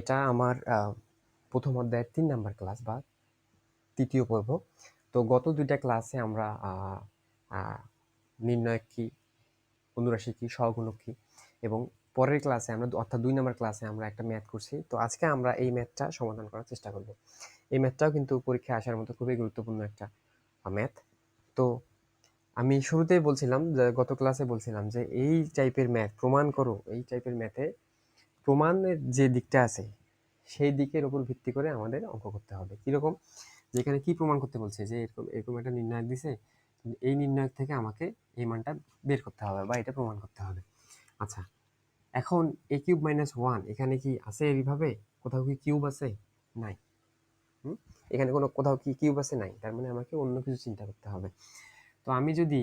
এটা আমার প্রথম অধ্যায়ের ৩ নাম্বার ক্লাস বা তৃতীয় পর্ব। তো গত ২টা ক্লাসে আমরা নির্ণায়ক কি, অনুরাশি কি, সহগুণক কি এবং পরের ক্লাসে আমরা অর্থাৎ ২ নাম্বার ক্লাসে আমরা একটা ম্যাথ করছি। তো আজকে আমরা এই ম্যাথটা সমাধান করার চেষ্টা করব। এই ম্যাথটাও কিন্তু পরীক্ষায় আসার মতো খুবই গুরুত্বপূর্ণ একটা ম্যাথ। তো আমি শুরুতেই বলছিলাম যে গত ক্লাসে বলছিলাম যে এই টাইপের ম্যাথ প্রমাণ করো, এই টাইপের ম্যাথে প্রমাণের যে দিকটা আছে সেই দিকের উপর ভিত্তি করে আমাদের অঙ্ক করতে হবে। কিরকম? যেখানে কি প্রমাণ করতে বলছে যে এরকম এরকম একটা নির্ণায়ক দিছে, এই নির্ণায়ক থেকে আমাকে এই মানটা বের করতে হবে বা এটা প্রমাণ করতে হবে। আচ্ছা, এখন a কিউব মাইনাস 1 এখানে কি আছে এইভাবে? কোথাও কি কিউব আছে? নাই। এখানে কোথাও কি কিউব আছে? নাই। তার মানে আমাকে অন্য কিছু চিন্তা করতে হবে। তো আমি যদি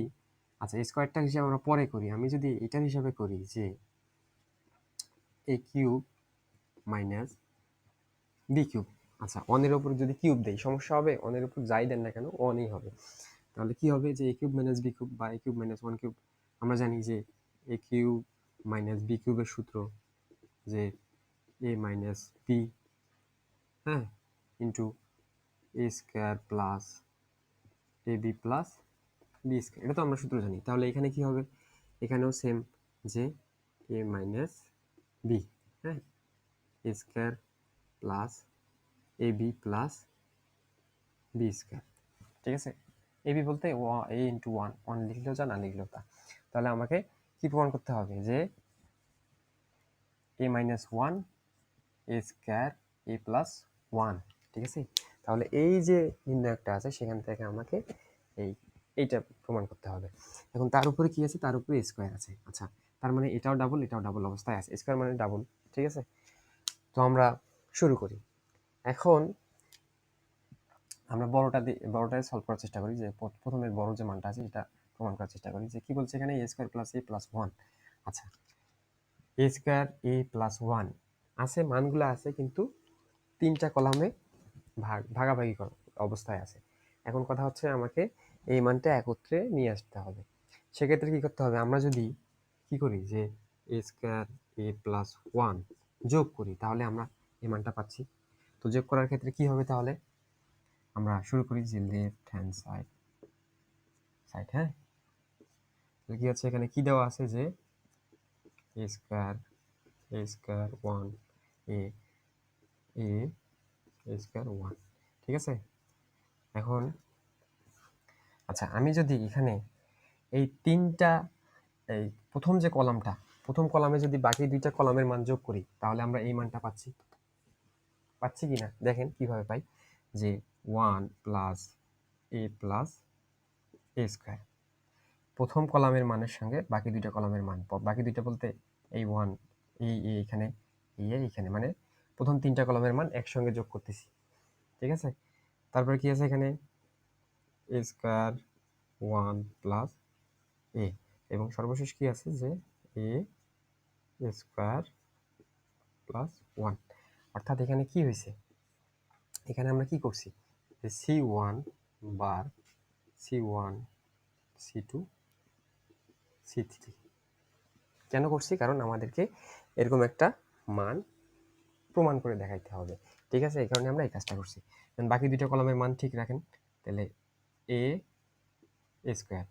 আচ্ছা স্কোয়ারটার হিসাব আমরা পরে করি, আমি যদি এটার হিসাবে করি যে a cube minus B cube, আচ্ছা অনের উপর যদি কিউব দেই সমস্যা হবে? অনের উপর যাই দেন না কেন অনই হবে। তাহলে কি হবে যে a cube minus B cube বা a কিউব মাইনাস 1 কিউব, আমরা জানি যে a কিউব মাইনাস বি কিউবের সূত্র যে a মাইনাস বি, হ্যাঁ, into a square plus A B plus B square, এটা তো আমরা সূত্র জানি। তাহলে এখানে কি হবে? এখানেও সেম যে a মাইনাস বি, হ্যাঁ, a square plus A B plus B square, ঠিক আছে? এ বি বলতে এ ইন্টু ওয়ান, ওয়ান লিখলেও যা না লিখলেও তা। তাহলে আমাকে কি প্রমাণ করতে হবে? যে এ মাইনাস ওয়ান এ স্কোয়ার এ প্লাস ওয়ান, ঠিক আছে? তাহলে এই যে নির্ণায়কটা আছে সেখান থেকে আমাকে এইটা প্রমাণ করতে হবে। এখন তার উপরে কি আছে? তার উপরে স্কোয়ার আছে। আচ্ছা, তার মানে এটাও ডাবল অবস্থায় আছে, স্কোয়ার মানে ডাবল, ঠিক আছে? তো আমরা শুরু করি। এখন আমরা বড়টাই সলভ করার চেষ্টা করি, যে প্রথমের বড় যে মানটা আছে এটা প্রমাণ করার চেষ্টা করি। যে কি বলছে এখানে? এ স্কোয়ার প্লাস এ প্লাস ওয়ান। আচ্ছা, এ স্কোয়ার এ প্লাস ওয়ান আছে, মানগুলো আছে, কিন্তু 3টা কলামে ভাগাভাগি অবস্থায় আছে। এখন কথা হচ্ছে আমাকে এই মানটা একত্রে নিয়ে আসতে হবে। সেক্ষেত্রে কি করতে হবে? আমরা যদি কি করি যে এ স্কোয়ার এ প্লাস ওয়ান যোগ করি তাহলে আমরা এই মানটা পাচ্ছি। তো যোগ করার ক্ষেত্রে কি হবে? তাহলে আমরা শুরু করি যে লেফট হ্যান্ড সাইড, হ্যাঁ, কি আছে এখানে? কি দেওয়া আছে? যে এ স্কোয়ার ওয়ান এ এ স্কোয়ার ওয়ান, ঠিক আছে? এখন আচ্ছা, আমি যদি এখানে এই 3টা এই প্রথম যে কলামটা, প্রথম কলামে যদি বাকি 2টা কলামের মান যোগ করি তাহলে আমরা এই মানটা পাচ্ছি কিনা দেখেন কিভাবে পাই। যে 1 প্লাস এ প্লাস এ স্কোয়ার, প্রথম কলামের মানের সঙ্গে বাকি 2টা কলামের মান, বাকি 2টা বলতে এই 1 এই এইখানে এইখানে, মানে প্রথম 3টা কলামের মান একসঙ্গে যোগ করতেছি, ঠিক আছে? তারপরে কি আছে এখানে? এ স্কোয়ার 1 প্লাস এ, এবং সর্বশেষ কি আছে? যে এ স্কোয়ার প্লাস ওয়ান। অর্থাৎ এখানে কি হয়েছে? এখানে আমরা কি করছি? যে C1 বার C1 C2 C3 কেন করছি? কারণ আমাদেরকে এরকম একটা মান প্রমাণ করে দেখাইতে হবে, ঠিক আছে? এই কারণে আমরা এই কাজটা করছি। বাকি 2টা কলামের মান ঠিক রাখেন, তাহলে এ স্কোয়ার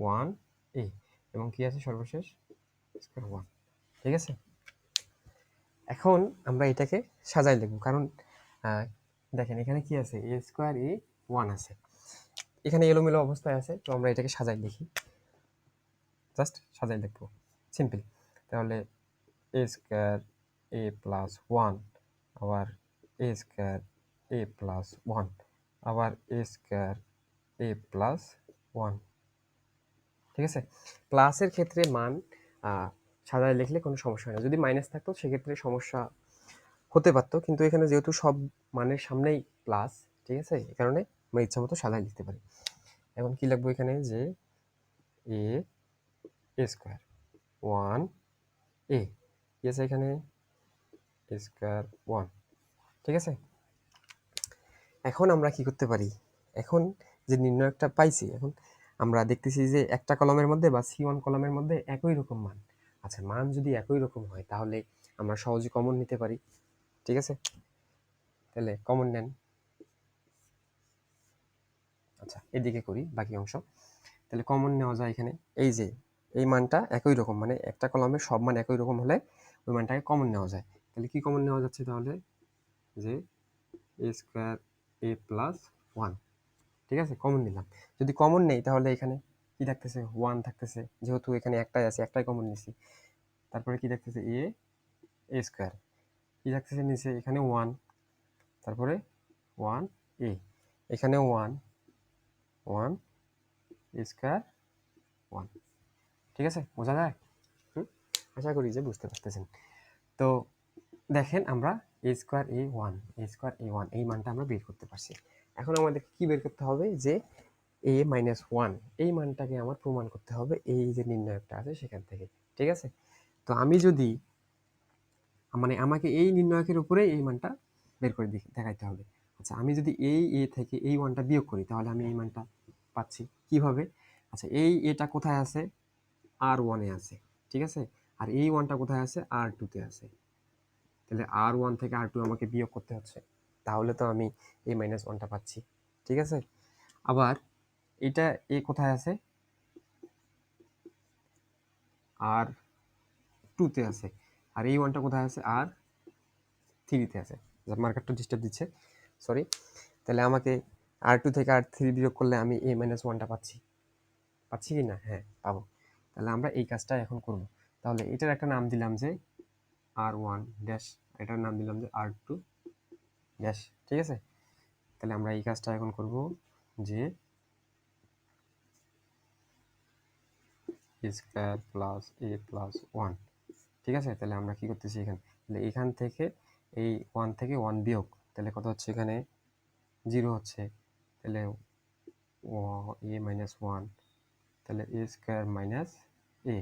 ওয়ান এ, এবং কি আছে সর্বশেষ? স্কোয়ার ওয়ান, ঠিক আছে? এখন আমরা এটাকে সাজাই লিখব, কারণ দেখেন এখানে কি আছে? এ স্কোয়ার এ ওয়ান আছে, এখানে এলোমেলো অবস্থায় আছে। তো আমরা এটাকে সাজাই লিখি, জাস্ট সাজাই লিখবো, সিম্পল। তাহলে এ স্কোয়ার এ প্লাস ওয়ান, আবার এ স্কোয়ার এ প্লাস ওয়ান, আবার এ স্কোয়ার এ প্লাস ওয়ান, ঠিক আছে? প্লাসের ক্ষেত্রে মান সাজায় লিখলে কোনো সমস্যা হয় না। যদি মাইনাস থাকতো সেক্ষেত্রে সমস্যা হতে পারতো, কিন্তু এখানে যেহেতু সব মানের সামনেই প্লাস, ঠিক আছে, এই কারণে আমরা ইচ্ছা মতো সাজায় লিখতে পারি। এখন কি লিখবো এখানে? যে এ স্কোয়ার ওয়ান এ, ঠিক আছে, এখানে স্কোয়ার ওয়ান, ঠিক আছে? এখন আমরা কি করতে পারি? এখন যে নির্ণায়কটা পাইছি, এখন আমরা দেখতেছি যে একটা কলামের মধ্যে বা C1 কলামের মধ্যে একই রকম মান। আচ্ছা, মান যদি একই রকম হয় তাহলে আমরা সহজে কমন নিতে পারি, ঠিক আছে, তাহলে কমন নেন। আচ্ছা, এদিকে করি বাকি অংশ। তাহলে কমন নেওয়া যায় এখানে, এই যে এই মানটা একই রকম, মানে একটা কলামের সব মান একই রকম হলে ওই মানটাকে কমন নেওয়া যায়। তাহলে কি কমন নেওয়া যাচ্ছে তাহলে, যে এ স্কোয়ার এ প্লাস ওয়ান। ঠিক আছে, কমন নিলাম। যদি কমন নেই তাহলে এখানে কি থাকতেছে, ওয়ান থাকতেছে, যেহেতু এখানে একটাই আছে, একটাই কমন নিছি। তারপরে কি থাকতেছে, এ এ স্কোয়ার, কি থাকতেছে নিচে, এখানে ওয়ান, তারপরে ওয়ান এ, এখানে ওয়ান, ওয়ান স্কোয়ার ওয়ান। ঠিক আছে, বোঝা যায়? আশা করি যে বুঝতে পারতেছেন। তো দেখেন আমরা এ স্কোয়ার এ ওয়ান, এ স্কোয়ার এ ওয়ান এই মানটা আমরা বের করতে পারছি। এখন আমাদের কি বের করতে হবে, যে এ মাইনাস ওয়ান এই মানটাকে আমার প্রমাণ করতে হবে এই যে নির্ণায়কটা আছে সেখান থেকে। ঠিক আছে, তো আমি যদি, মানে আমাকে এই নির্ণায়কের উপরে এই মানটা বের করে দেখাইতে হবে। আচ্ছা, আমি যদি এই এ থেকে এই ওয়ানটা বিয়োগ করি তাহলে আমি এই মানটা পাচ্ছি কিভাবে। আচ্ছা, এই এটা কোথায় আছে, আর ওয়ানে আছে। ঠিক আছে, আর এই ওয়ানটা কোথায় আছে, আর টুতে আছে। তাহলে আর ওয়ান থেকে আর টু আমাকে বিয়োগ করতে হচ্ছে, তাহলে তো আমি এই মাইনাস ওয়ানটা পাচ্ছি। ঠিক আছে, আবার এটা এ কোথায় আছে, আর টুতে আছে, আর এই ওয়ানটা কোথায় আছে, আর থ্রিতে আছে। মার্কারটা ডিস্টার্ব দিচ্ছে, সরি। তাহলে আমাকে আর টু থেকে আর থ্রি বিয়োগ করলে আমি এ মাইনাস ওয়ানটা পাচ্ছি, পাচ্ছি কি না? হ্যাঁ, পাবো। তাহলে আমরা এই কাজটা এখন করব। তাহলে এটার একটা নাম দিলাম যে আর ওয়ান ড্যাশ, এটার নাম দিলাম যে আর টু ড্যাশ। ঠিক আছে, তাহলে আমরা এই কাজটা এখন করব, যে এ স্কোয়ার প্লাস এ প্লাস ওয়ান। ঠিক আছে, তাহলে আমরা কি করতেছি এখানে, তাহলে এখান থেকে এই ওয়ান থেকে ওয়ান বিয়োগ, তাহলে কত হচ্ছে, এখানে জিরো হচ্ছে, তাহলে এ মাইনাস ওয়ান, তাহলে এ স্কোয়ার মাইনাস এ।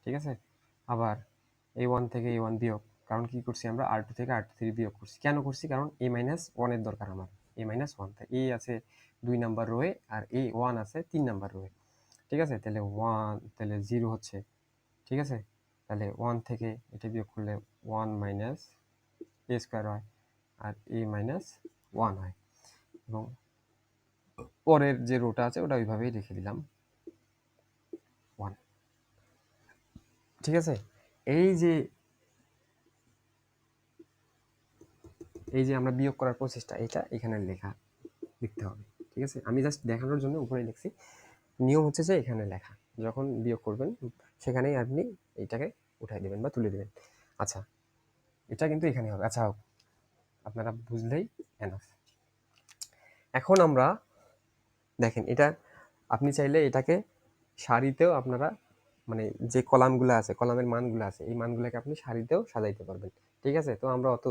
ঠিক আছে, আবার এই ওয়ান থেকে এই ওয়ান বিয়োগ, কারণ কি করছি আমরা, আর টু থেকে আর টু থ্রি বিয়োগ করছি। কেন করছি, কারণ এ মাইনাস ওয়ানের দরকার আমার, এ মাইনাস ওয়ান, তাই এ আছে 2 নাম্বার রোয়ে আর এ ওয়ান আছে 3 নাম্বার রোয়ে। ঠিক আছে, তাহলে ওয়ান, তাহলে জিরো হচ্ছে। ঠিক আছে, তাহলে ওয়ান থেকে এটা বিয়োগ করলে ওয়ান মাইনাস এ স্কোয়ার হয়, আর এ মাইনাস ওয়ান হয়, এবং পরের যে রোটা আছে ওটা ওইভাবেই রেখে দিলাম ওয়ান। ঠিক আছে, এই যে এই যে আমরা বিয়োগ করার প্রসেসটা, এটা এখানে লিখতে হবে। ঠিক আছে, আমি জাস্ট দেখানোর জন্য উপরে লিখছি। নিয়ম হচ্ছে যে এখানে লেখা, যখন বিয়োগ করবেন সেখানেই আপনি এইটাকে উঠাই দেবেন বা তুলে দেবেন। আচ্ছা, এটা কিন্তু এখানে হবে। আচ্ছা, আপনারা বুঝলেই এনাফ। এখন আমরা দেখেন, এটা আপনি চাইলে এটাকে সারিতেও আপনারা, মানে যে কলামগুলো আছে, কলামের মানগুলো আছে, এই মানগুলোকে আপনি সারিতেও সাজাইতে পারবেন। ঠিক আছে, তো আমরা অত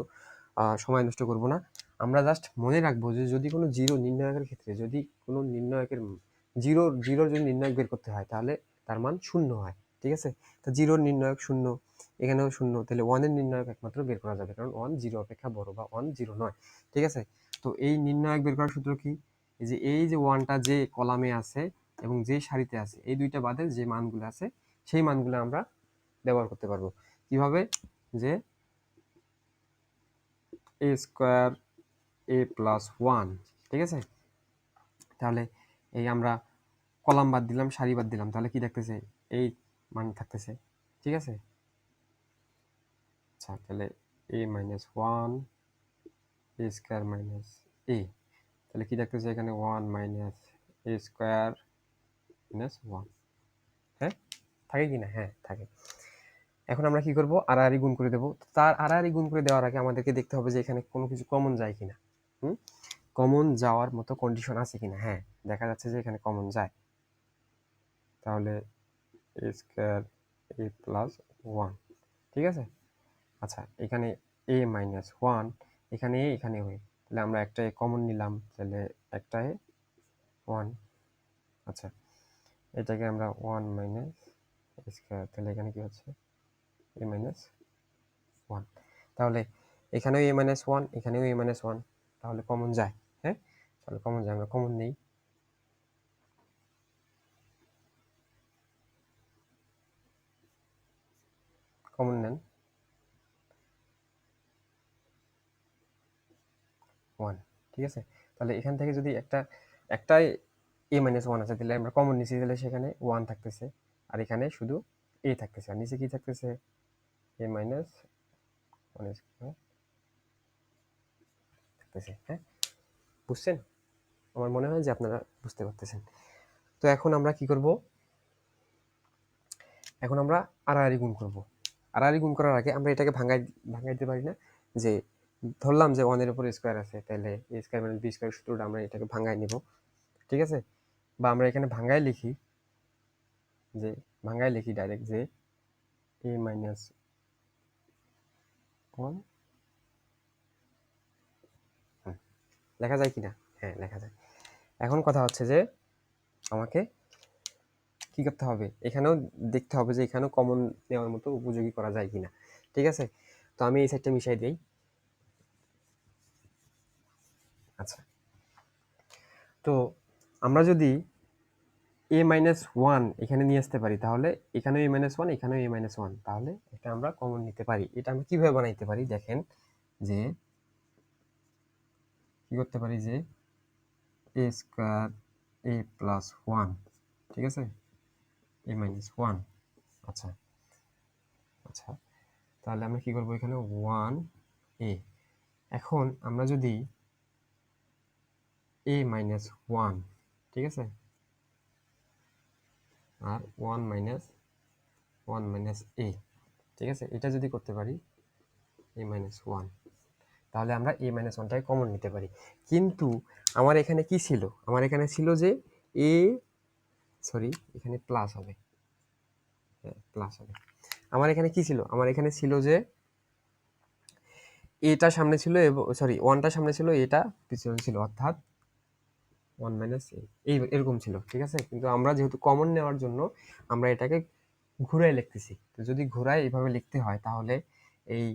সময় নষ্ট করব না। আমরা জাস্ট মনে রাখবো যে যদি কোনো জিরো নির্ণায়কের ক্ষেত্রে, যদি কোনো নির্ণায়কের জিরোর যদি নির্ণায়ক বের করতে হয় তাহলে তার মান শূন্য হয়। ঠিক আছে, তো জিরোর নির্ণায়ক শূন্য, এখানেও শূন্য, তাহলে ওয়ানের নির্ণায়ক একমাত্র বের করা যাবে, কারণ ওয়ান জিরো অপেক্ষা বড়, বা ওয়ান জিরো নয়। ঠিক আছে, তো এই নির্ণায়ক বের করার সূত্র কি, এই যে ওয়ানটা যে কলামে আছে এবং যে সারিতে আছে, এই দুইটা বাদে যে মানগুলো আছে সেই মানগুলো আমরা ব্যবহার করতে পারবো। কিভাবে, যে এ স্কোয়ার এ প্লাস ওয়ান। ঠিক আছে, তাহলে এই আমরা কলাম বাদ দিলাম, সারি বাদ দিলাম, তাহলে কি থাকতেছে, এই মান থাকতেছে। ঠিক আছে, আচ্ছা, তাহলে এ মাইনাস ওয়ান এ স্কোয়ার মাইনাস এ, তাহলে কি থাকতেছে এখানে, ওয়ান মাইনাস এ স্কোয়ার মাইনাস ওয়ান। হ্যাঁ, থাকে কি না? হ্যাঁ, থাকে। এখন আমরা কি করব, আড়াআড়ি গুণ করে দেবো। তার আড়াআড়ি গুণ করে দেওয়ার আগে আমাদেরকে দেখতে হবে যে এখানে কোনো কিছু কমন যায় কিনা। কমন যাওয়ার মতো কন্ডিশন আছে কিনা। হ্যাঁ, দেখা যাচ্ছে যে এখানে কমন যায়, তাহলে এ স্কোয়ার এ প্লাস ওয়ান। ঠিক আছে, আচ্ছা, এখানে এ মাইনাস ওয়ান, এখানে এ, এখানে হয়ে, তাহলে আমরা একটা এ কমন নিলাম, তাহলে একটা এ ওয়ান। আচ্ছা, এটাকে আমরা ওয়ান মাইনাস স্কোয়ার, তাহলে এখানে কি হচ্ছে, এ মাইনাস ওয়ান। তাহলে এখানেও এ মাইনাস ওয়ান, এখানেও এ মাইনাস ওয়ান, তাহলে কমন যায়। হ্যাঁ, তাহলে কমন যায়, আমরা কমন নেই। কমন নেন, ওয়ান। ঠিক আছে, তাহলে এখান থেকে যদি একটাই এ মাইনাস ওয়ান আছে, তাহলে আমরা কমন নিচ্ছি, তাহলে সেখানে ওয়ান থাকতেছে, আর এখানে শুধু এ থাকতেছে, আর নিচে কি থাকতেছে, এ মাইনাস ওয়ান থাকতেছে। হ্যাঁ, বুঝছেন? আমার মনে হয় যে আপনারা বুঝতে পারতেছেন। তো এখন আমরা কি করব, এখন আমরা আড়াআড়ি গুণ করব। আড়াআড়ি গুণ করার আগে আমরা এটাকে ভাঙাইতে পারি না, যে ধরলাম যে ওয়ানের উপর স্কোয়ার আছে, তাহলে এ স্কোয়ার মাইনাস বি স্কোয়ার সূত্রটা আমরা এটাকে ভাঙাই নিব। ঠিক আছে, বা আমরা এখানে ভাঙাই লিখি, যে ভাঙাই লিখি ডাইরেক্ট যে এ মাইনাস ওয়ান, লেখা যায় কিনা? হ্যাঁ, লেখা যায়। এখন কথা হচ্ছে যে আমাকে কি করতে হবে, এখানেও দেখতে হবে যে এখানেও কমন নেওয়ার মতো উপযোগী করা যায় কিনা। ঠিক আছে, তো আমি এই সাইডটা মিশাই দিই। আচ্ছা, তো আমরা যদি এ মাইনাস ওয়ান এখানে নিয়ে আসতে পারি, তাহলে এখানেও এ মাইনাস ওয়ান, এখানেও এ মাইনাস ওয়ান, তাহলে এটা আমরা কমন নিতে পারি। এটা আমরা কিভাবে বানাইতে পারি দেখেন, যে কি করতে পারি, যে এ স্কোয়ার এ প্লাস ওয়ান, ঠিক আছে, এ মাইনাস ওয়ান। আচ্ছা আচ্ছা, তাহলে আমরা কি করবো, এখানে ওয়ান এ। এখন আমরা যদি এ মাইনাস ওয়ান, ঠিক আছে, আর ওয়ান মাইনাস এ, ঠিক আছে, এটা যদি করতে পারি এ মাইনাস ওয়ান, তাহলে আমরা এ মাইনাস ওয়ানটাকে কমন নিতে পারি। কিন্তু আমার এখানে কি ছিল, আমার এখানে ছিল যে এ, সরি এখানে প্লাস হবে, প্লাস হবে। আমার এখানে কি ছিল, আমার এখানে ছিল যে এটা সামনে ছিল, সরি ওয়ানটা সামনে ছিল, এটা পিছনে ছিল, অর্থাৎ ওয়ান মাইনাস এই এরকম ছিল। ঠিক আছে, কিন্তু আমরা যেহেতু কমন নেওয়ার জন্য আমরা এটাকে ঘুরাই লিখতেছি। তো যদি ঘুরাই এইভাবে লিখতে হয়, তাহলে এই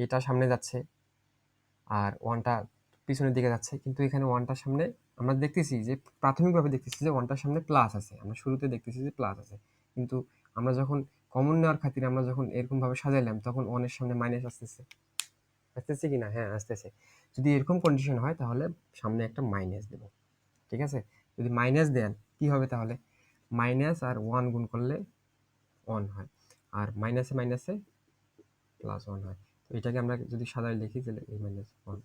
এটা সামনে যাচ্ছে আর ওয়ানটা পিছনের দিকে যাচ্ছে, কিন্তু এখানে ওয়ানটার সামনে আমরা দেখতেছি যে প্রাথমিকভাবে দেখতেছি যে ওয়ানটার সামনে প্লাস আছে, আমরা শুরুতে দেখতেছি যে প্লাস আছে, কিন্তু আমরা যখন কমন নেওয়ার খাতিরে আমরা যখন এরকম ভাবে সাজাইলাম, তখন ওয়ানের সামনে মাইনাস আসতেছে, আসতেছে কিনা? হ্যাঁ, আসতেছে। যদি এরকম কন্ডিশন হয়, তাহলে সামনে একটা মাইনাস দেব। ঠিক আছে, যদি মাইনাস দেন কি হবে, তাহলে মাইনাস আর ওয়ান গুণ করলে ওয়ান হয়, আর মাইনাসে মাইনাসে প্লাস ওয়ান হয়। তো এটাকে আমরা যদি সাজাই লিখি, তাহলে এই মাইনাস ওয়ান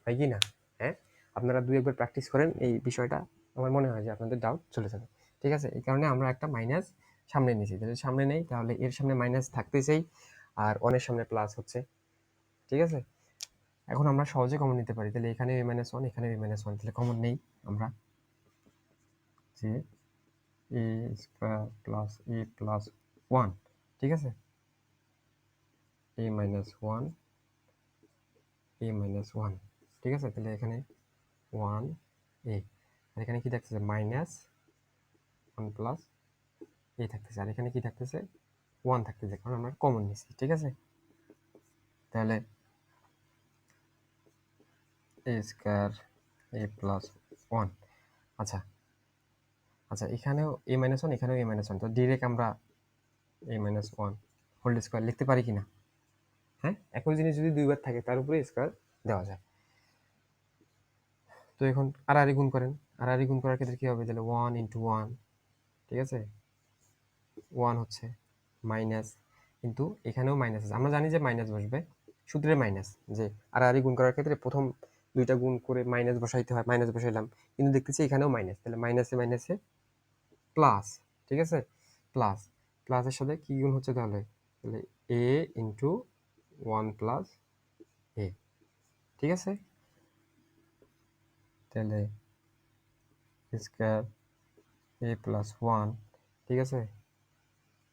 হয় কি না? হ্যাঁ, আপনারা দুই একবার প্র্যাকটিস করেন এই বিষয়টা, আমার মনে হয় যে আপনাদের ডাউট চলে যাবে। ঠিক আছে, এই কারণে আমরা একটা মাইনাস সামনে নিয়েছি, যদি সামনে নেই তাহলে এর সামনে মাইনাস থাকতেছেই, আর ওয়ানের সামনে প্লাস হচ্ছে। ঠিক আছে, এখন আমরা সহজে কমন নিতে পারি, তাহলে এখানে এ মাইনাস ওয়ান, এখানে এ মাইনাস ওয়ান, তাহলে কমন নেই আমরা, যে এ স্কোয়ার প্লাস এ প্লাস ওয়ান, ঠিক আছে, এ মাইনাস ওয়ান, এ মাইনাস ওয়ান, ঠিক আছে, তাহলে এখানে ওয়ান এ, আর এখানে কি থাকতেছে, মাইনাস ওয়ান প্লাস এ থাকতেছে, আর এখানে কি থাকতেছে, ওয়ান থাকতেছে, কারণ আমরা কমন নিচ্ছি। ঠিক আছে, তাহলে এ স্কোয়ার এ প্লাস ওয়ান। আচ্ছা আচ্ছা, এখানেও এ মাইনাস ওয়ান, এখানেও এ মাইনাস ওয়ান, তো ডিরেক্ট আমরা এ মাইনাস ওয়ান হোল স্কোয়ার লিখতে পারি কিনা? হ্যাঁ, একই জিনিস যদি দুইবার থাকে তার উপরে স্কোয়ার দেওয়া যায়। তো এখন আড়াআড়ি গুণ করেন, আড়াআড়ি গুণ করার ক্ষেত্রে কি হবে, তাহলে ওয়ান ইন্টু ওয়ান, ঠিক আছে, ওয়ান হচ্ছে মাইনাস, কিন্তু এখানেও মাইনাস আছে, আমরা জানি যে মাইনাস বসবে, সূত্রে মাইনাস, যে আড়াআড়ি গুণ করার ক্ষেত্রে প্রথম দুইটা গুণ করে মাইনাস বসাইতে হয়, মাইনাস বসাইলাম, কিন্তু দেখতেছি এখানেও মাইনাস, তাহলে মাইনাসে মাইনাসে প্লাস। ঠিক আছে, প্লাস, প্লাসের সাথে কি গুণ হচ্ছে, তাহলে তাহলে এ ইন্টু ওয়ান প্লাস এ। ঠিক আছে, তাহলে স্কোয়ার এ প্লাস ওয়ান, ঠিক আছে,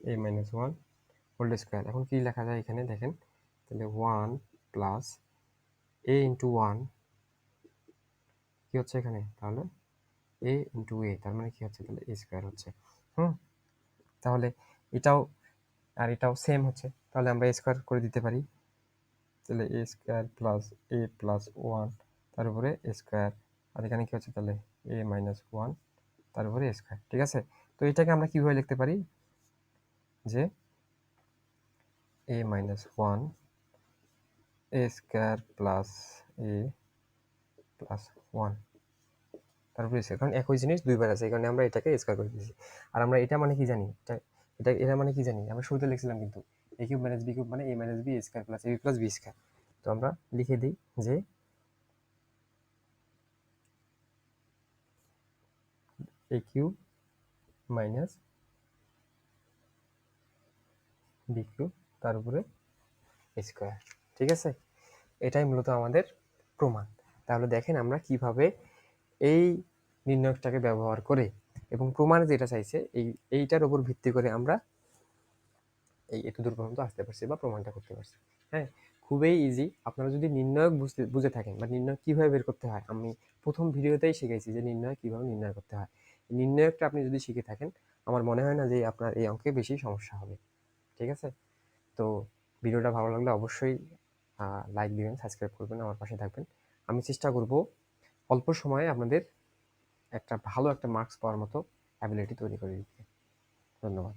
এ মাইনাস ওয়ান হোল স্কোয়ার। এখন কি লেখা যায় এখানে দেখেন, তাহলে ওয়ান প্লাস এ ইন্টু ওয়ান কি হচ্ছে এখানে, তাহলে এ ইন্টু এ, তার মানে কি হচ্ছে, তাহলে এ স্কোয়ার হচ্ছে। তাহলে এটাও আর এটাও সেম হচ্ছে, তাহলে আমরা এ স্কোয়ার করে দিতে পারি, তাহলে এ স্কোয়ার প্লাস এ প্লাস ওয়ান তার উপরে স্কোয়ার, আর এখানে কি হচ্ছে, তাহলে এ মাইনাস ওয়ান তার উপরে স্কোয়ার। ঠিক আছে, তো এটাকে আমরা কিভাবে লিখতে পারি, যে এ মাইনাস ওয়ান এ স্কোয়ার প্লাস এ প্লাস ওয়ান তারপরে স্কোয়ার, কারণ একই জিনিস দুইবার আছে, এই কারণে আমরা এটাকে স্কোয়ার করে দিয়েছি। আর আমরা এটা মানে কি জানি, এটা মানে কি জানি, আমরা শুরুতে লিখছিলাম কিন্তু এ কিউব মাইনাস বি কিউব মানে এ minus B square plus A B plus B square. তো আমরা লিখে দিই যে এ কিউব মাইনাস বি কিউব তার উপরে স্কোয়ার। ঠিক আছে, এটাই মূলত আমাদের প্রমাণ। তাহলে দেখেন আমরা কিভাবে এই নির্ণয়কটাকে ব্যবহার করে এবং প্রমাণ যেটা চাইছে এইটার উপর ভিত্তি করে আমরা এই এতদূর পর্যন্ত আসতে পারছি বা প্রমাণটা করতে পারছি। হ্যাঁ, খুবই ইজি। আপনারা যদি নির্ণয়ক বুঝে থাকেন বা নির্ণয় কিভাবে বের করতে হয়, আমি প্রথম ভিডিওতেই শিখাইছি যে নির্ণয় কিভাবে নির্ণয় করতে হয়। নির্ণয়কটা আপনি যদি শিখে থাকেন, আমার মনে হয় না যে আপনার এই অঙ্কে বেশি সমস্যা হবে। ঠিক আছে, তো ভিডিওটা ভালো লাগলে অবশ্যই লাইক দিবেন, সাবস্ক্রাইব করবেন, আমার পাশে থাকবেন। আমি চেষ্টা করব অল্প সময়ে আপনাদের একটা ভালো একটা মার্কস পাওয়ার মতো অ্যাবিলিটি তৈরি করে দিতে। ধন্যবাদ।